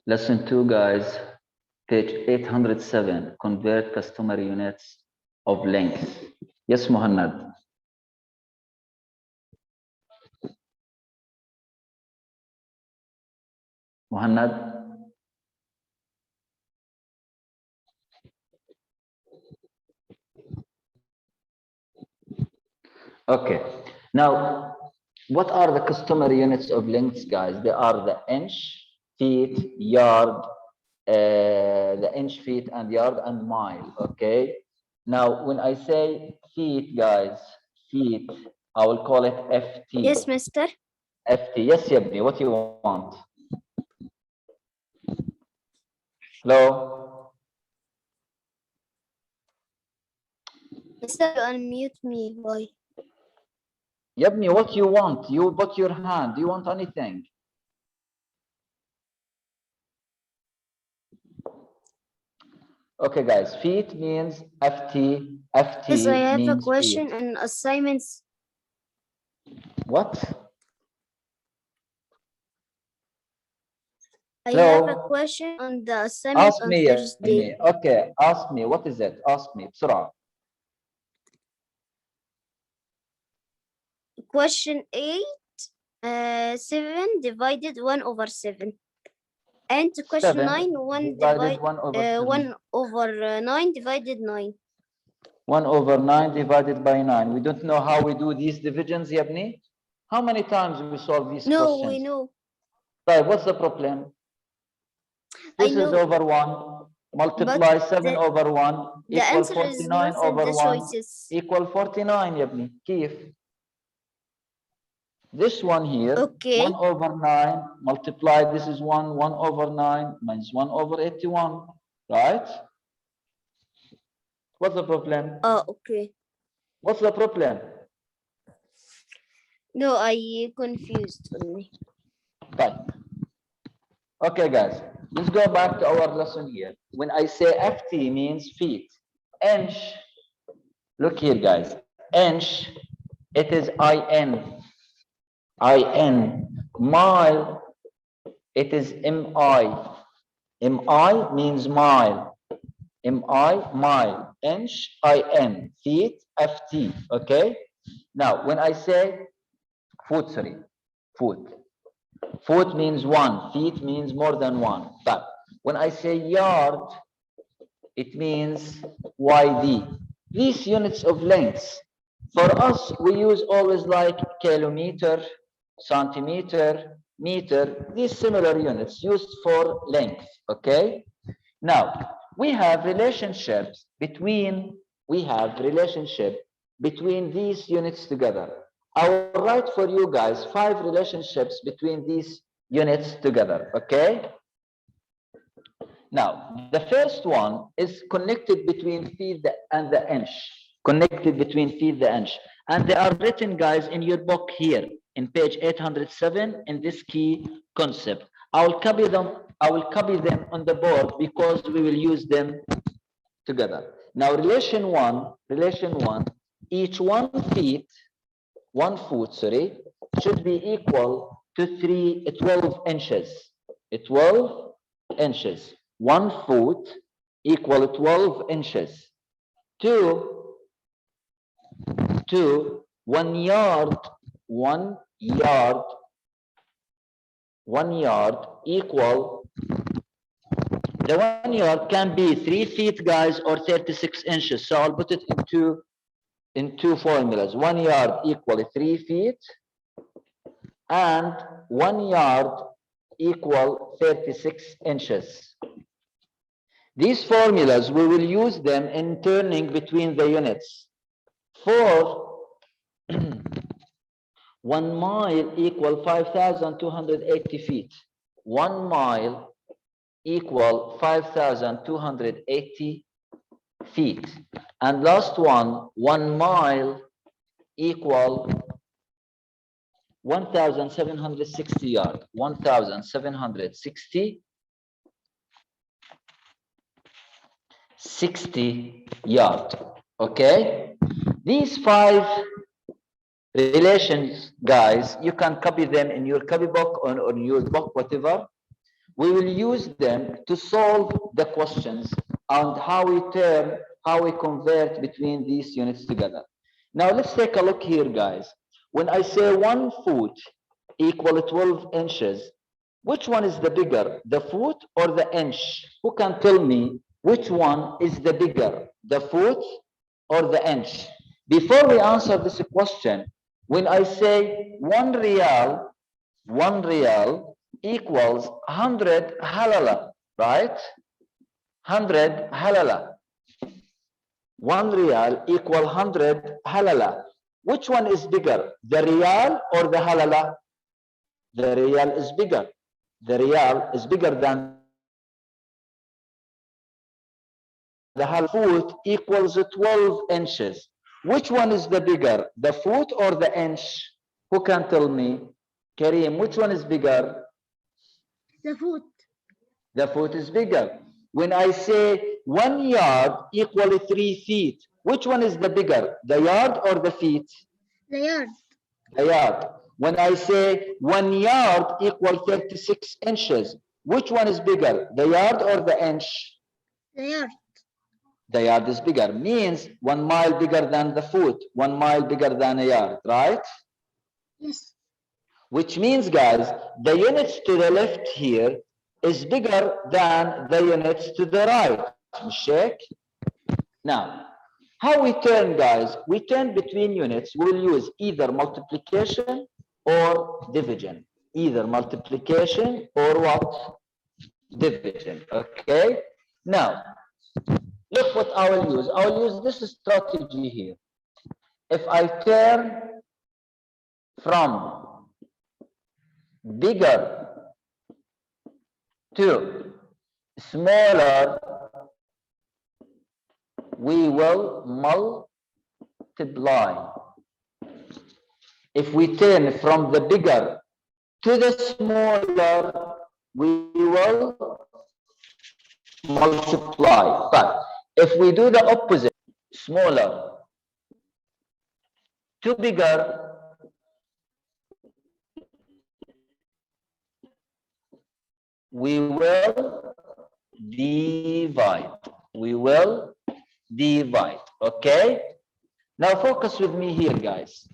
Lesson 2, guys, page 807, convert customary units of length. Yes, Muhammad. Muhammad. Okay. Now, what are the customary units of lengths, guys? They are the inch, feet, yard, the inch, feet, and yard, and mile. Okay. Now, when I say feet, guys, feet, I will call it FT. Yes, mister. FT. Yes, Yabni, what you want? Hello? Mister, you unmute me. Why? Yabni, what you want? You put your hand. Do you want anything? Okay, guys, feet means FT. FT Yes, I have a means question feet. and assignments. What? I Hello? have a question on the assignment Ask on me, Thursday. Yabni. Okay, ask me. What is it? Ask me. بسرعة. Question 8, 7 divided 1 over 7. And question 7 9, 1 divided 1 over 7. 1 over 9 divided 9. 1 over 9 divided by 9. We don't know how we do these divisions, Yabni. How many times we solve these No, questions? we know. Right, what's the problem? This is over 1. Multiply 7 over 1 The equal answer is 49 not in over the 1 choices. equal 49, Yabni. Keef. This one here, Okay. 1 over 9 multiply, this is 1 over 9 minus 1 over 81, right? What's the problem? Oh, okay. What's the problem? No, I confused only. Right. Okay, guys, let's go back to our lesson here. When I say FT means feet, inch, look here, guys, inch, it is IN, mile, it is MI. MI means mile. MI, mile, inch, IN, feet, FT, okay? Now, when I say foot, sorry, foot. Foot means 1, feet means more than 1. But when I say yard, it means YD. These units of lengths, for us, we use always like kilometer, centimeter, meter, these similar units used for length, okay? Now, we have relationship between these units together. I will write for you guys 5 relationships between these units together, okay? Now, the first one is connected between feet and the inch. Connected between feet the inch. And they are written, guys, in your book here, in page 807, in this key concept. I will copy them on the board because we will use them together. Now, relation one, each 1 foot, should be equal to 12 inches. 12 inches. 1 foot equal 12 inches. 2, 1 yard, 1 yard equal, the 1 yard can be 3 feet, guys, or 36 inches. So I'll put it in two formulas. 1 yard equal 3 feet and 1 yard equal 36 inches. These formulas, we will use them in turning between the units. For 1 mile equal 5,280 feet. 1 mile equal 5,280 feet. And last one, 1 mile equal 1,760 yards. 1,760 yard. Okay, these 5 relations, guys, you can copy them in your copybook or on your book, whatever. We will use them to solve the questions and how we convert between these units together. Now let's take a look here, guys. When I say 1 foot equal 12 inches, which one is the bigger, the foot or the inch? Who can tell me which one is the bigger, the foot or the inch? Before we answer this question, when I say 1 real equals 100 halala, right? 100 halala. 1 real equal 100 halala. Which one is bigger, the real or the halala? The real is bigger. The real is bigger than the halala. The foot equals 12 inches. Which one is the bigger, the foot or the inch? Who can tell me? Kareem, which one is bigger? The foot. The foot is bigger. When I say 1 yard equal 3 feet, which one is the bigger, the yard or the feet? The yard. The yard. When I say 1 yard equal 36 inches, which one is bigger, the yard or the inch? The yard. The yard is bigger, means 1 mile bigger than the foot, 1 mile bigger than a yard, right? Yes. Which means, guys, the units to the left here is bigger than the units to the right. Mishak? Now, how we turn, guys? We turn between units. We'll use either multiplication or division. Either multiplication or what? Division. Okay? Now, look what I will use. I will use this strategy here. If I turn from bigger to smaller, we will multiply. If we turn from the bigger to the smaller, we will multiply. But if we do the opposite, smaller to bigger, we will divide. We will divide. Okay? Now focus with me here, guys.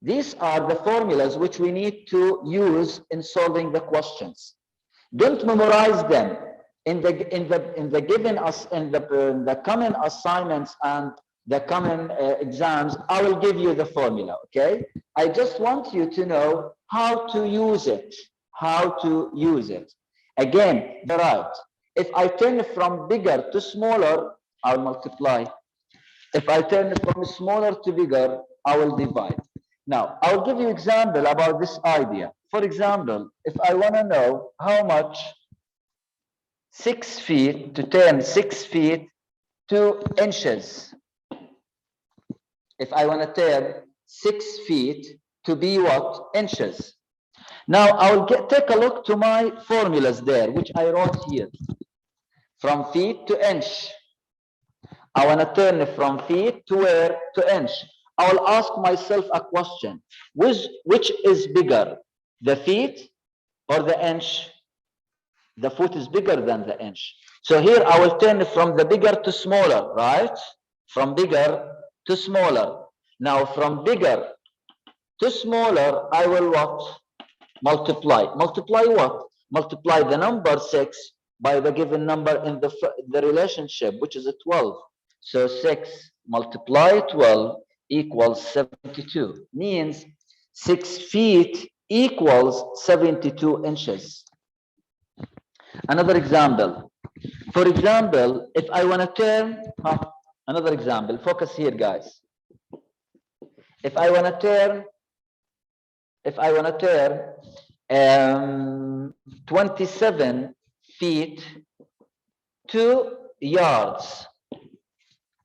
These are the formulas which we need to use in solving the questions. Don't memorize them. In the given us in the common assignments and the common exams, I will give you the formula. Okay? I just want you to know how to use it. How to use it. Again, the right. If I turn from bigger to smaller, I'll multiply. If I turn from smaller to bigger, I will divide. Now, I'll give you example about this idea. For example, if I want to know how much 6 feet, to turn 6 feet to inches. If I want to turn 6 feet to be what? Inches. Now, I'll take a look to my formulas there, which I wrote here. From feet to inch. I want to turn from feet to where? To inch. I will ask myself a question. Which is bigger, the feet or the inch? The foot is bigger than the inch. So here I will turn from the bigger to smaller, right? From bigger to smaller. Now from bigger to smaller, I will what? Multiply. Multiply what? Multiply the number 6 by the given number in the relationship, which is a 12. So 6 multiply 12 equals 72. Means 6 feet equals 72 inches. Another example. For example, if I want to turn, another example, focus here, guys. If I want to turn 27 feet to yards.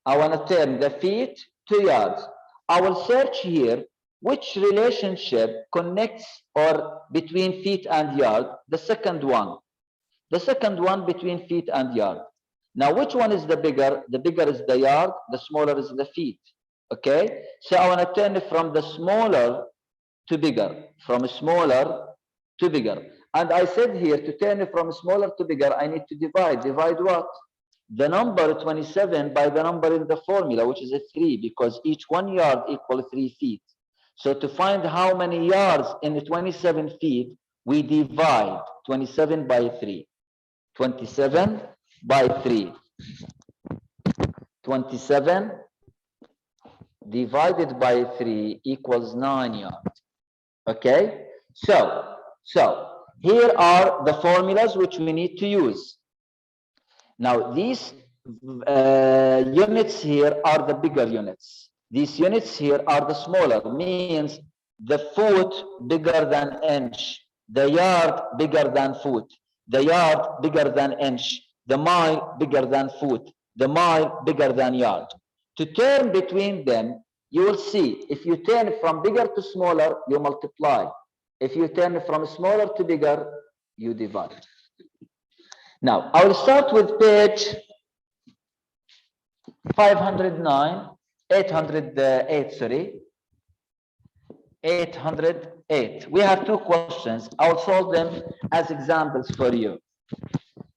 I want to turn the feet to yards. I will search here which relationship connects or between feet and yard. The second one. The second one between feet and yard. Now, which one is the bigger? The bigger is the yard, the smaller is the feet. Okay? So I want to turn from the smaller to bigger. From smaller to bigger. And I said here, to turn it from smaller to bigger, I need to divide. Divide what? The number 27 by the number in the formula, which is a 3, because each 1 yard equals 3 feet. So to find how many yards in the 27 feet, we divide 27 by 3. 27 by 3. 27 divided by 3 equals 9 yards. Okay? So here are the formulas which we need to use. Now, these units here are the bigger units. These units here are the smaller, means the foot bigger than inch, the yard bigger than foot, the yard bigger than inch, the mile bigger than foot, the mile bigger than yard. To turn between them, you will see, if you turn from bigger to smaller, you multiply. If you turn from smaller to bigger, you divide. Now, I will start with page 509, 808, sorry. 808. We have two questions. I will solve them as examples for you.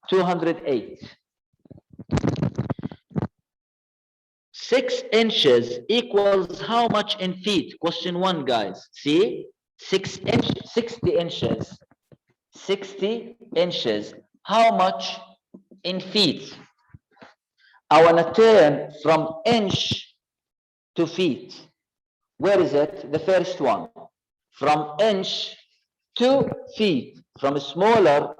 208. 6 inches equals how much in feet? Question 1, guys. See? 60 inches. 60 inches. How much in feet? I want to turn from inch to feet. Where is it? The first one. From inch to feet. From smaller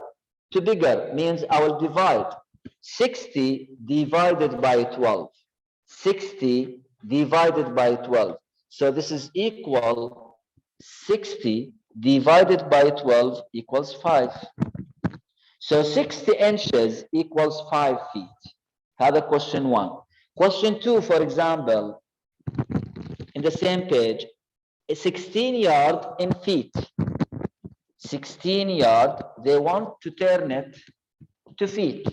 to bigger means I will divide. 60 divided by 12. 60 divided by 12. So this is equal 60 divided by 12 equals 5. So 60 inches equals 5 feet. Have a question 1. Question 2, for example, in the same page, a 16 yard in feet. 16 yard, they want to turn it to feet.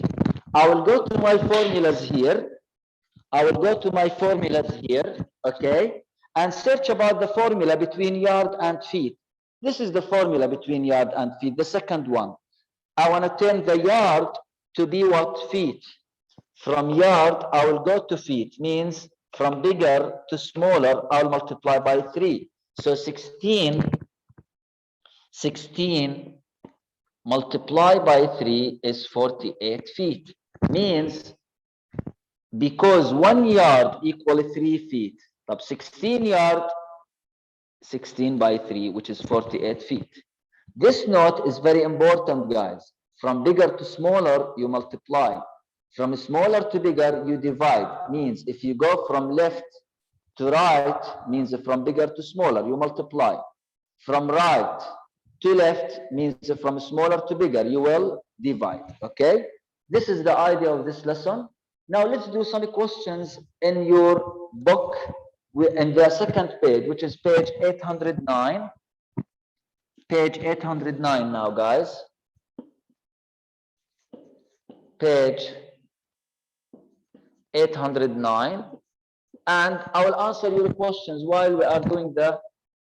I will go to my formulas here. Okay, and search about the formula between yard and feet. This is the formula between yard and feet, the second one. I want to turn the yard to be what? Feet. From yard, I will go to feet, means from bigger to smaller, I'll multiply by 3. So 16 multiplied by 3 is 48 feet. Means because 1 yard equals 3 feet. 16 yard, 16 by 3, which is 48 feet. This note is very important, guys. From bigger to smaller, you multiply. From smaller to bigger, you divide. Means if you go from left to right, means from bigger to smaller, you multiply. From right to left means from smaller to bigger, you will divide. Okay? This is the idea of this lesson. Now let's do some questions in your book in the second page, which is page 809. Page 809 now, guys. Page 809. And I will answer your questions while we are doing the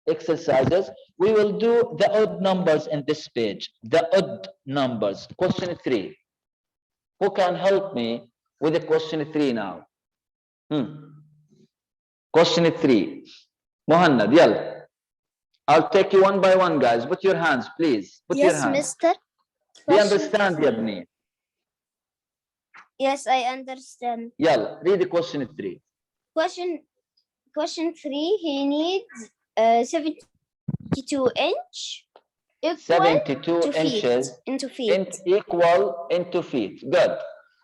exercises. We will do the odd numbers in this page. The odd numbers. Question 3. Who can help me with the question 3 now? Question 3. Muhannad, yalla. I'll take you one by one, guys. Put your hands, please. Put your hands. Yes, mister. Do you understand, Yabni? Yes, I understand. Yalla, read the question 3. Question 3, he needs 72 inch equal 72 to inches feet, into feet. equal into feet. Good.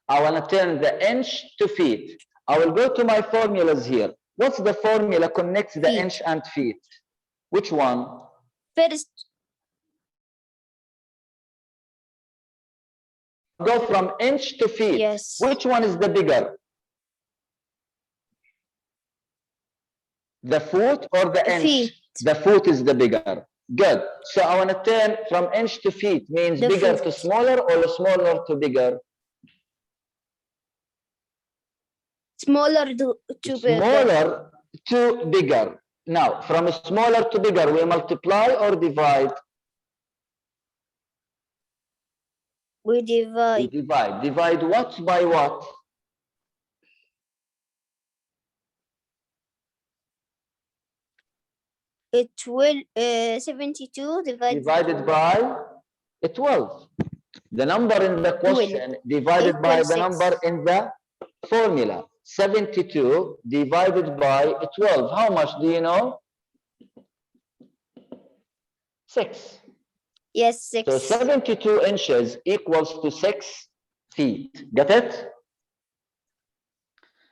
I want to turn the inch to feet. I will go to my formulas here. What's the formula connects the Feet. inch and feet? Which one? First, Go from inch to feet. yes. Which one is the bigger? The foot or the inch? Feet. The foot is the bigger. Good. So I want to turn from inch to feet, means The bigger foot. to smaller or smaller to bigger? Smaller to bigger. Smaller to bigger. Now, from smaller to bigger, we multiply or divide? We We divide. divide. Divide what by what? It will 72 Divided by 12. The number in the question divided by the 6. number in the formula. 72 divided by 12. How much do you know? 6. Yes, 6. So 72 inches equals to 6 feet. Get it?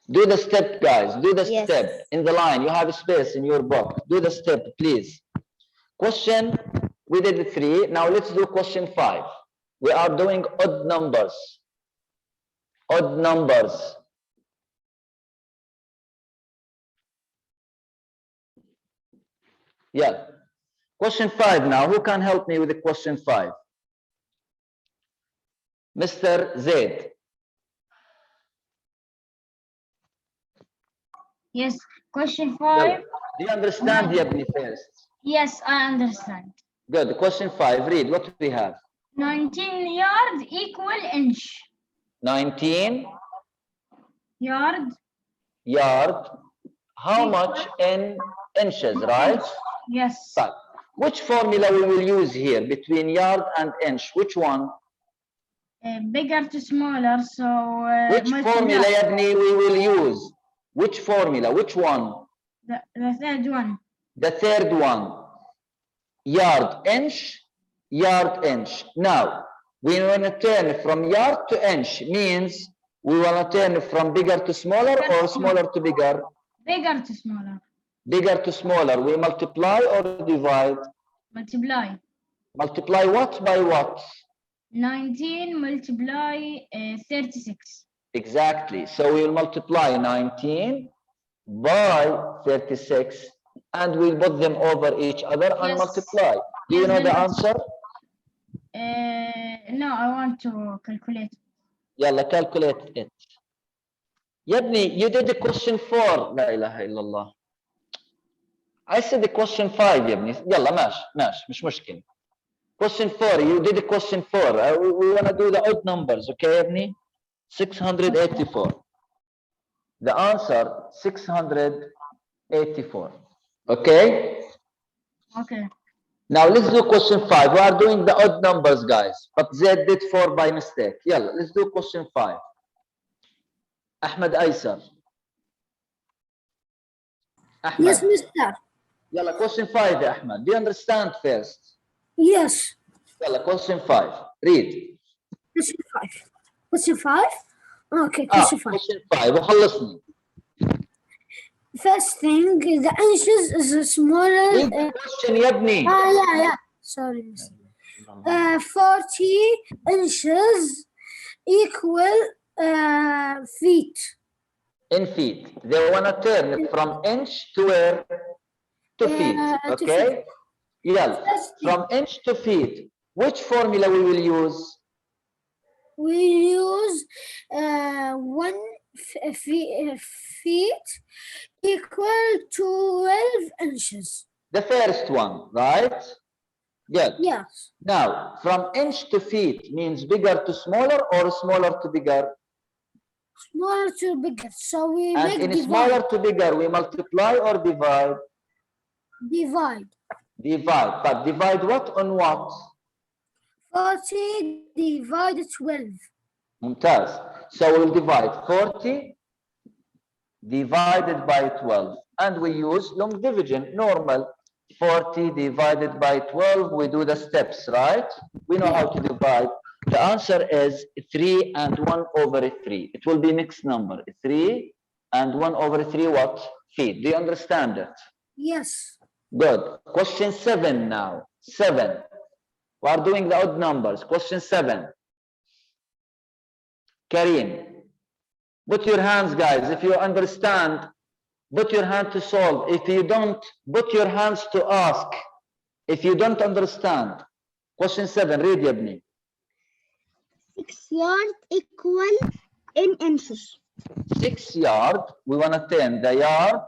Do the step, guys. Do the Yes. step in the line. You have space in your book. Do the step, please. Question, we did 3. Now let's do question 5. We are doing odd numbers. Odd numbers. Yeah. Question 5 now. Who can help me with the question 5? Mr. Zaid. Yes. Question 5. Do you understand the Yabni first? Yes, I understand. Good. Question 5. Read what we have. 19 yard equal inch. 19 Yard. yard. How Equal much in inches, right? Yes. Right. Which formula we will use here between yard and inch? Which one? Bigger to smaller. So Which formula, Yabni, we will use? Which formula? Which one? The third one. The third one. Yard, inch, yard, inch. Now, we want to turn from yard to inch, means we want to turn from bigger to smaller or smaller to bigger? Bigger to smaller. Bigger to smaller. We multiply or divide? Multiply. Multiply what by what? 19 multiply 36. Exactly. So we'll multiply 19 by 36 and we'll put them over each other and Yes. multiply. Do you Yes, know then the it's- answer? No, I want to calculate. Yalla, calculate it. Yabni, you did the question 4. La ilaha illallah. I said the question 5, Yabni. Yalla, ماشي مش مشكلة. Question 4, you did the question 4. We want to do the odd numbers, okay, Yabni? 684. The answer, 684. Okay? Okay. Now let's do question 5. We are doing the odd numbers, guys. But Zaid did 4 by mistake. Yalla, let's do question 5. Ahmed Aysar. Ahmed. Yes, mister. Yalla, question 5, Ahmed. Do you understand first? Yes. Yalla, question 5. Read. Question 5. Question 5? Okay, question 5. Question 5. وخلصني. First thing, the inches is smaller. Read the question, Yabni. Yeah. Sorry, mister. 40 inches equal feet. In feet. They want to turn from inch to where? To feet. To Okay? Yalla. First thing, From inch to feet. Which formula we will use? we use 1 feet equal 12 inches. The first one, right? Good. Yes. Now, from inch to feet means bigger to smaller or smaller to bigger? Smaller to bigger. So we And make in divide. smaller to bigger, we multiply or divide? Divide. Divide. But divide what on what? 40 divided 12. Mumtaz. So we'll divide 40 divided by 12. And we use long division, normal. 40 divided by 12, we do the steps, right? We know how to divide. The answer is 3 and 1 over 3. It will be mixed number. 3 and 1 over 3 what? Feet. Do you understand it? Yes. Good. Question 7 now. 7. We are doing the odd numbers. Question 7. Kareem. Put your hands, guys. If you understand, put your hand to solve. If you don't, put your hands to ask. If you don't understand. Question 7. Read, Yabni. 6 yard equal in inches. 6 yard. We want to turn the yard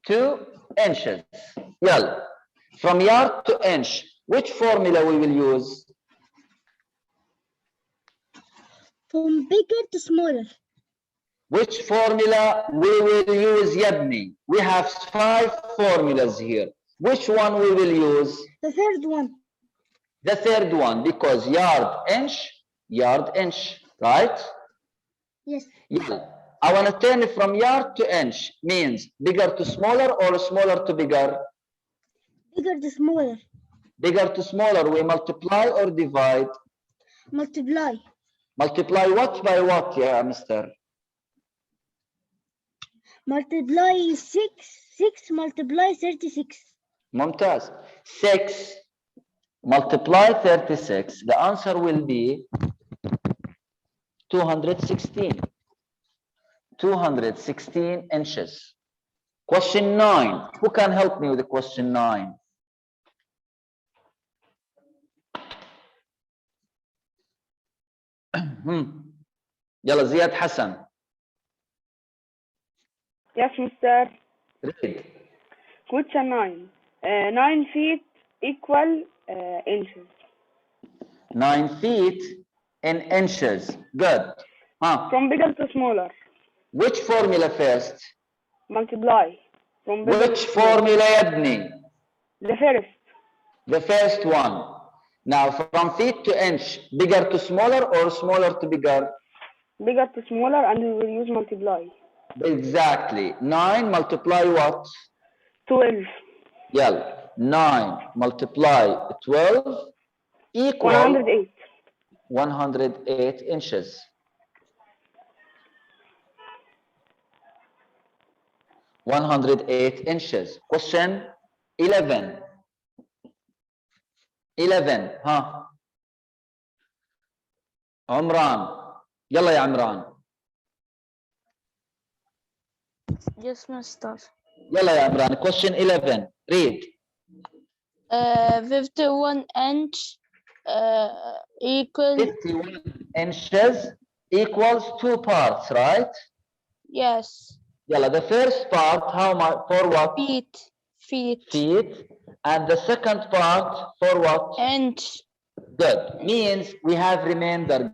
to inches. Yalla. From yard to inch. Which formula we will use? From bigger to smaller. Which formula we will use, Yabni? We have 5 formulas here. Which one we will use? The third one. The third one, because yard, inch, right? Yes. Yeah. I want to turn it from yard to inch. Means bigger to smaller or smaller to bigger? Bigger to smaller. Bigger to smaller, we multiply or divide? Multiply. Multiply what by what, yeah, mister? Multiply 6. 6 multiply 36. Mumtaz. 6 multiply 36. The answer will be 216. 216 inches. Question 9. Who can help me with the question 9? يلا زياد حسن. Yes, Mr. Read. Question 9. 9 feet equal inches. 9 feet in inches. Good. From bigger to smaller. Which formula first? Multiply. From bigger Which to smaller. formula يبني? The first. The first one. Now from feet to inch, bigger to smaller or smaller to bigger? Bigger to smaller, and we will use multiply. Exactly. 9 multiply what? 12. Yeah. 9 multiply 12 equal 108. 108 inches. 108 inches. Question 11. 11. ها عمران. يلا يا عمران. Yes, Master. يلا يا عمران. Question 11. Read. 51 inch equal 51 inches equals 2 parts, right? yes. يلا, the first part, how much, for what? Feet. Feet. And the second part, for what? Inch. Good. Means we have remainder.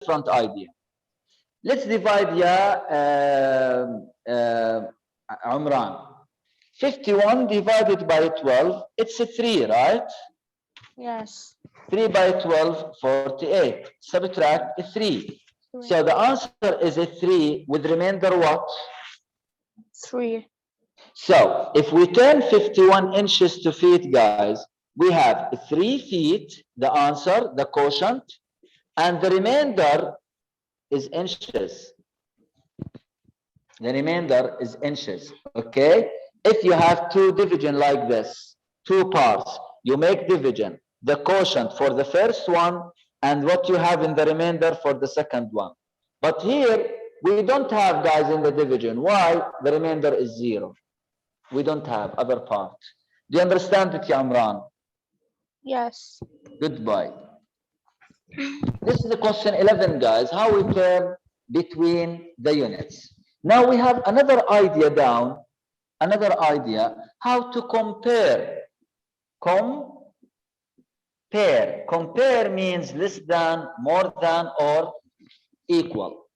Front idea. Let's divide Umran. 51 divided by 12, it's a 3, right? Yes. 3 by 12, 48. Subtract 3. So the answer is a 3 with remainder what? 3. So if we turn 51 inches to feet, guys, we have 3 feet, the answer, the quotient, and the remainder is inches. The remainder is inches, okay? If you have 2 division like this, 2 parts, you make division, the quotient for the first one and what you have in the remainder for the second one. But here, we don't have, guys, in the division. Why? The remainder is 0. We don't have other part. Do you understand it, Yamran? Yes. Goodbye. This is the question 11, guys. How we turn between the units. Now we have another idea down. Another idea. How to compare. Compare. Compare means less than, more than, or equal.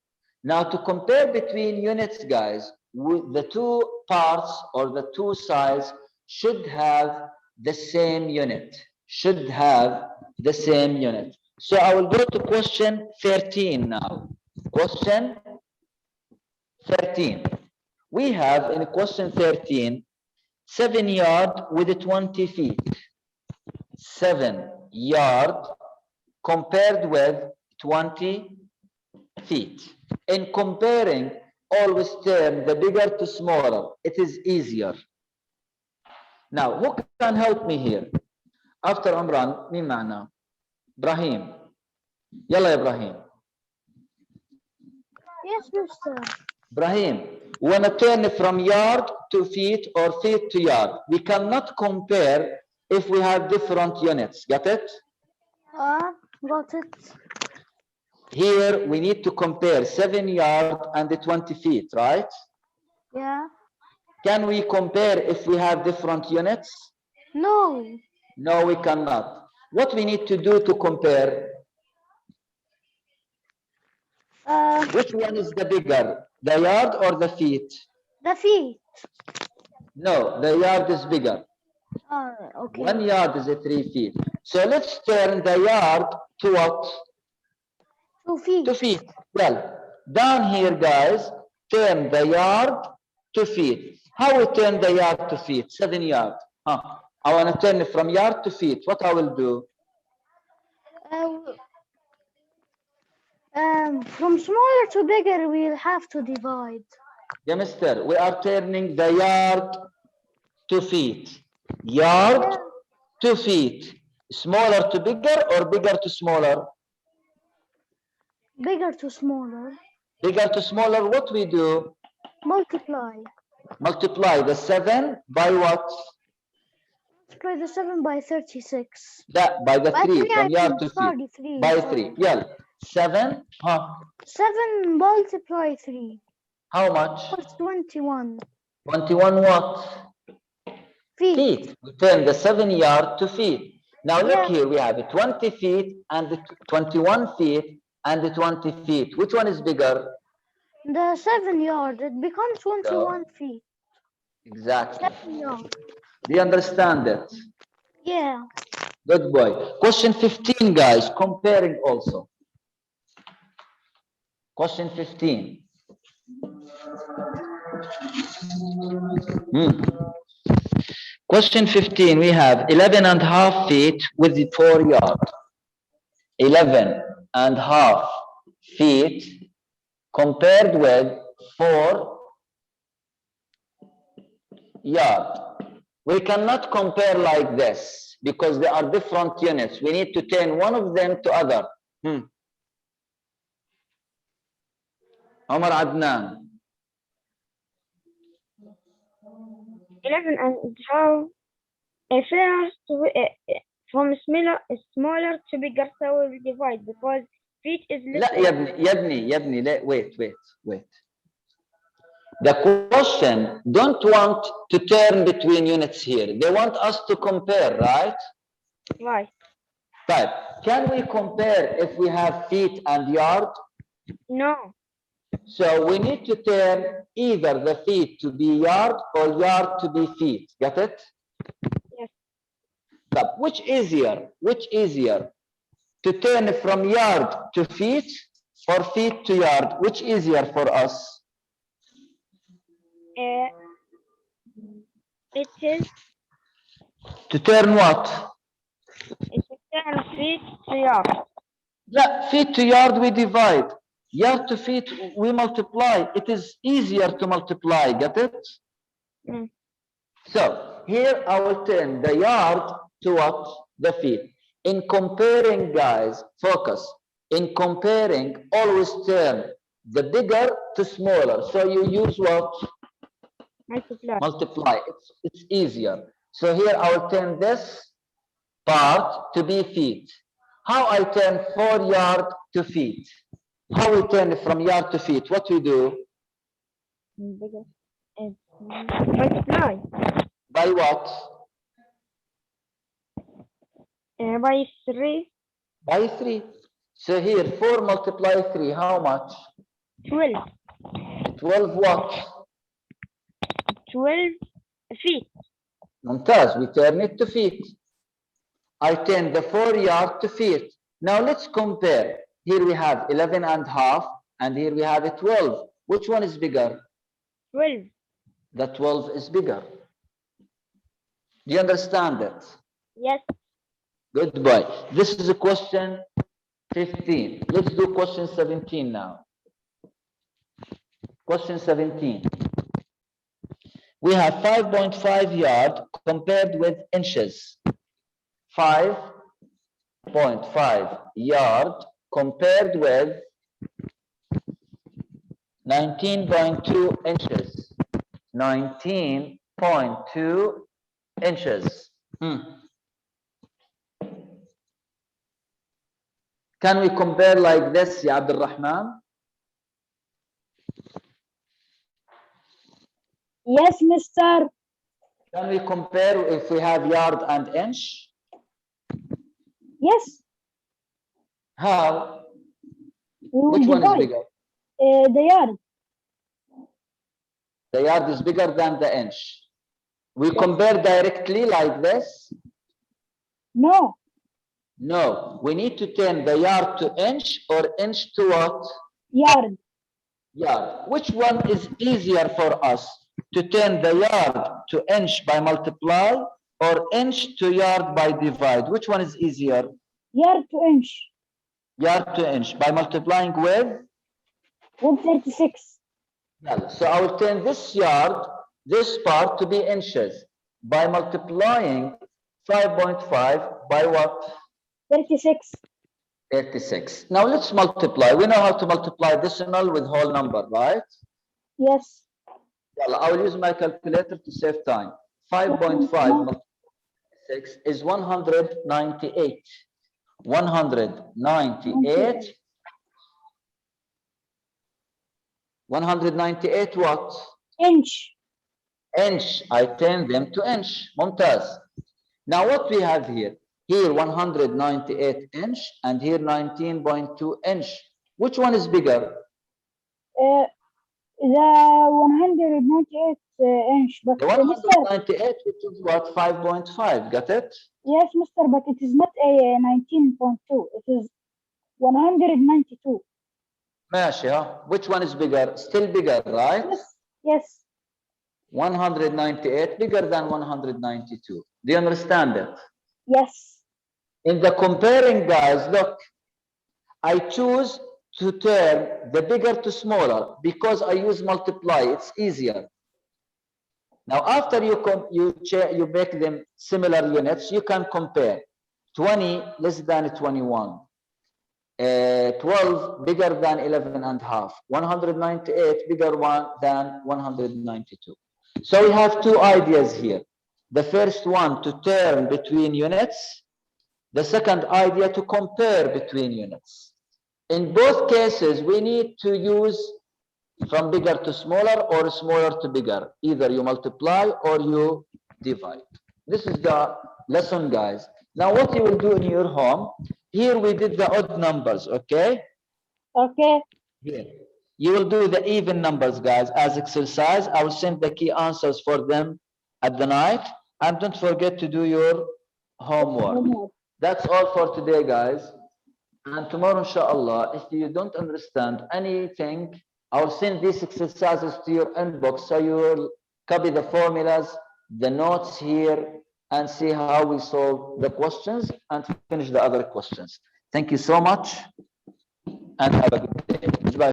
Now to compare between units, guys, with the 2 parts or the 2 sides should have the same unit. Should have the same unit. So I will go to question 13 now. Question 13. We have in question 13, 7 yard with 20 feet. 7 yard compared with 20 feet. In comparing, always turn the bigger to smaller. It is easier. Now, who can help me here? After Umran, مين معنا؟ إبراهيم. يلا يا إبراهيم. Yes, Yes, mister. Ibrahim, when I turn from yard to feet or feet to yard, we cannot compare if we have different units. Got it? Got it. Here we need to compare 7 yard and the 20 feet, right? Yeah. Can we compare if we have different units? No. No, we cannot. What we need to do to compare? Which one is the bigger, the yard or the feet? The feet. No, the yard is bigger. Okay. 1 yard is 3 feet. So let's turn the yard to what? 2 feet. 2 feet. Well, down here, guys, turn the yard to feet. How we turn the yard to feet? 7 yard. I want to turn it from yard to feet. What I will do? From smaller to bigger, we'll have to divide. Yeah, mister, we are turning the yard to feet. Yard to feet. Smaller to bigger or bigger to smaller? Bigger to smaller. Bigger to smaller, what we do? Multiply. Multiply the 7 by what? Multiply the 7 by 36. That by the By 3 3, from I yard think. to Sorry, feet. 3. By sorry. 3. Yeah. 7. 7 multiply 3. How much? That's 21. 21 what? Feet. We turn the 7 yard to feet. Now look here, we have 20 feet and the 21 feet and the 20 feet. Which one is bigger? The 7 yard, it becomes 21 feet. Exactly. 7 yard. Do you understand that? Yeah. Good boy. Question 15, guys, comparing also. Question 15. Question 15, we have 11 and a half feet with the 4 yard. 11 and a half feet compared with 4 yard. We cannot compare like this because they are different units. We need to turn one of them to other. Omar Adnan. 11 and how first from smaller to bigger, so we will divide because feet is لا less. يا ابني لا wait. The question don't want to turn between units here. They want us to compare, right? Right. But can we compare if we have feet and yard? No. So we need to turn either the feet to be yard or yard to be feet. Got it? Yes. But which easier? Which easier? To turn from yard to feet or feet to yard? Which easier for us? It is. To turn what? It is turn feet to yard. Yeah, feet to yard we divide. Yard to feet we multiply. It is easier to multiply, get it? So here I will turn the yard to what? The feet. In comparing, guys, focus. In comparing, always turn the bigger to smaller. So you use what? Multiply. It's easier. So here I will turn this part to be feet. How I turn 4 yard to feet? How we turn from yard to feet? What we do? Multiply. By what? By 3. By 3. So here 4 multiply 3. How much? 12. 12 what? 12 feet. Mumtaz, we turn it to feet. I turn the 4 yard to feet. Now let's compare. Here we have 11 and a half, and here we have a 12. Which one is bigger? 12. The 12 is bigger. Do you understand that? Yes. Good boy. This is a question 15. Let's do question 17 now. Question 17. We have 5.5 yard compared with inches. 5.5 yard compared with 19.2 inches. 19.2 inches. Can we compare like this, Ya Abdul Rahman? Yes, Mister. Can we compare if we have yard and inch? Yes. How? We will Which one is divide bigger? the yard. The yard is bigger than the inch. We compare directly like this? No. No. We need to turn the yard to inch or inch to what? Yard. Yard. Which one is easier for us? To turn the yard to inch by multiply or inch to yard by divide? Which one is easier? Yard to inch. Yard to inch by multiplying with? 136. So I will turn this yard, this part to be inches by multiplying 5.5 by what? 36. 36. Now let's multiply. We know how to multiply decimal with whole number, right? Yes. I will use my calculator to save time. 5.5 multiplied by 6 is 198. 198. 198 what? Inch. Inch. I turn them to inch. Mumtaz. Now what we have here? Here 198 inch and here 19.2 inch. Which one is bigger? The 198 inch, but The Mister. 198, which is what? 5.5. Got it? Yes, Mister, but it is not a 19.2. It is 192. ماشي, huh? Which one is bigger? Still bigger, right? Yes. Yes. 198 bigger than 192. Do you understand it? Yes. In the comparing, guys, look, I choose to turn the bigger to smaller because I use multiply. It's easier. Now, after you make them similar units, you can compare 20 less than 21, 12 bigger than 11 and a half, 198 bigger than 192. So we have two ideas here. The first one to turn between units. The second idea to compare between units. In both cases, we need to use from bigger to smaller or smaller to bigger. Either you multiply or you divide. This is the lesson, guys. Now what you will do in your home, here we did the odd numbers, okay? Okay. Here. You will do the even numbers, guys, as exercise. I will send the key answers for them at the night. And don't forget to do your homework. That's all for today, guys. And tomorrow, inshallah, if you don't understand anything, I'll send these exercises to your inbox so you will copy the formulas, the notes here, and see how we solve the questions and finish the other questions. Thank you so much and have a good day.